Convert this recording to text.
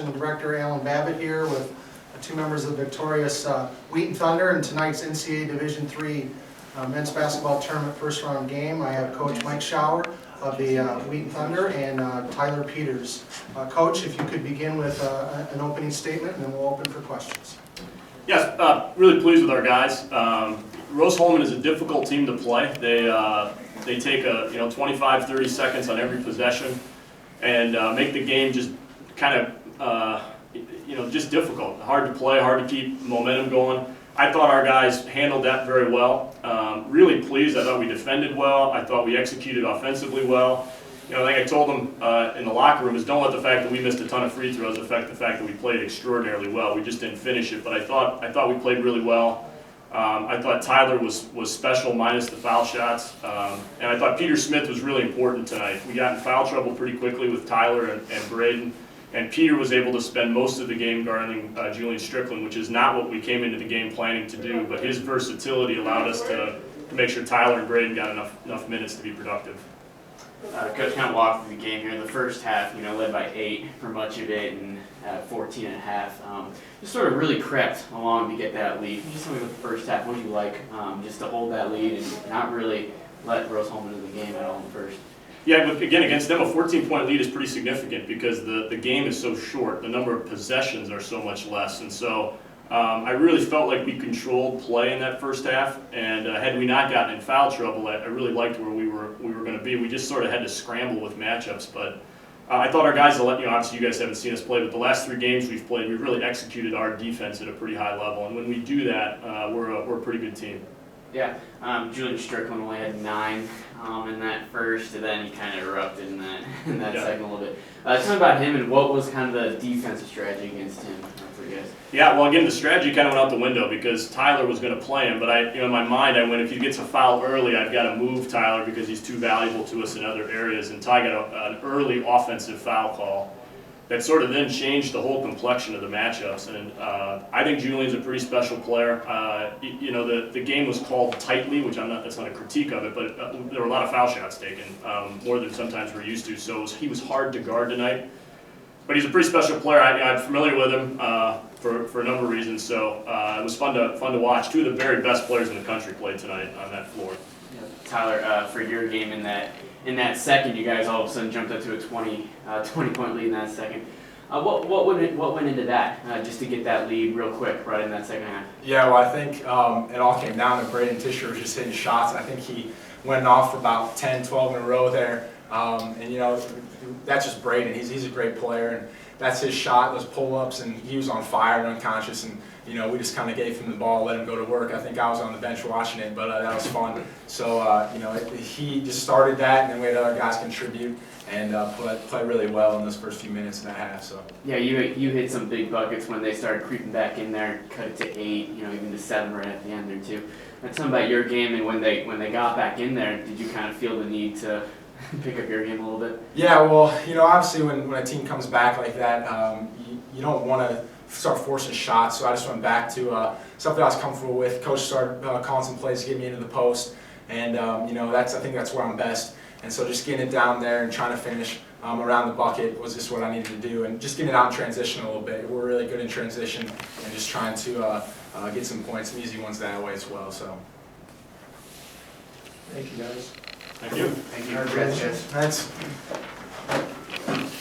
Assistant Director Alan Babbitt here with two members of the victorious Wheaton Thunder in tonight's NCAA Division III men's basketball tournament first round game. I have Coach Mike Schauer of the Wheaton Thunder and Tyler Peters. Coach, if you could begin with an opening statement and then we'll open for questions. Yes, really pleased with our guys. Rose Hulman is a difficult team to play. They take 25, 30 seconds on every possession and make the game just kind of just difficult, hard to play, hard to keep momentum going. I thought our guys handled that very well. Really pleased. I thought we defended well. I thought we executed offensively well. I think I told them in the locker room is don't let the fact that we missed a ton of free throws affect the fact that we played extraordinarily well. We just didn't finish it, but I thought we played really well. I thought Tyler was special minus the foul shots, and I thought Peter Smith was really important tonight. We got in foul trouble pretty quickly with Tyler and Braden, and Peter was able to spend most of the game guarding Julian Strickland, which is not what we came into the game planning to do, but his versatility allowed us to make sure Tyler and Braden got enough minutes to be productive. Coach kind of walked through the game here in the first half, led by 8 for much of it and 14 and a half. Just sort of really crept along to get that lead. Just tell me about the first half. What do you like just to hold that lead and not really let Rose Hulman into the game at all in the first? Yeah, but again, against them, a 14-point lead is pretty significant because the game is so short. The number of possessions are so much less. And so I really felt like we controlled play in that first half. And had we not gotten in foul trouble, I really liked where we were going to be. We just sort of had to scramble with matchups. But I thought our guys, obviously you guys haven't seen us play, but the last 3 games we've played, we've really executed our defense at a pretty high level. And when we do that, we're a pretty good team. Yeah, Julian Strickland only had 9 in that first, and then he kind of erupted in that second a little bit. Tell me about him and what was kind of the defensive strategy against him for you guys? Yeah, well, again, the strategy kind of went out the window because Tyler was going to play him, but in my mind, I went, if he gets a foul early, I've got to move Tyler because he's too valuable to us in other areas, and Ty got an early offensive foul call that sort of then changed the whole complexion of the matchups. And I think Julian's a pretty special player. The game was called tightly, which that's not a critique of it, but there were a lot of foul shots taken, more than sometimes we're used to. So he was hard to guard tonight. But he's a pretty special player. I'm familiar with him for a number of reasons. So it was fun to watch. 2 of the very best players in the country played tonight on that floor. Yeah. Tyler, for your game in that second, you guys all of a sudden jumped up to a 20-point lead in that second. What went into that, just to get that lead real quick right in that second half? Yeah, well, I think it all came down to Braden Tischer was just hitting shots. I think he went off for about 10, 12 in a row there. That's just Braden. He's a great player, and that's his shot, those pull-ups, and he was on fire and unconscious, and we just kind of gave him the ball, let him go to work. I think I was on the bench watching it, but that was fun. So, he just started that, and then we had other guys contribute and play really well in those first few minutes of that half. So. Yeah, you hit some big buckets when they started creeping back in there, cut it to 8, even to 7 right at the end there too. Tell me about your game and when they got back in there, did you kind of feel the need to pick up your game a little bit? Yeah, well, obviously when a team comes back like that, you don't want to start forcing shots, so I just went back to something I was comfortable with. Coach started calling some plays to get me into the post, and I think that's where I'm best. And so just getting it down there and trying to finish around the bucket was just what I needed to do, and just getting it out in transition a little bit. We're really good in transition, and just trying to get some points, some easy ones that way as well. So. Thank you, guys. Thank you. Thank you. Thanks.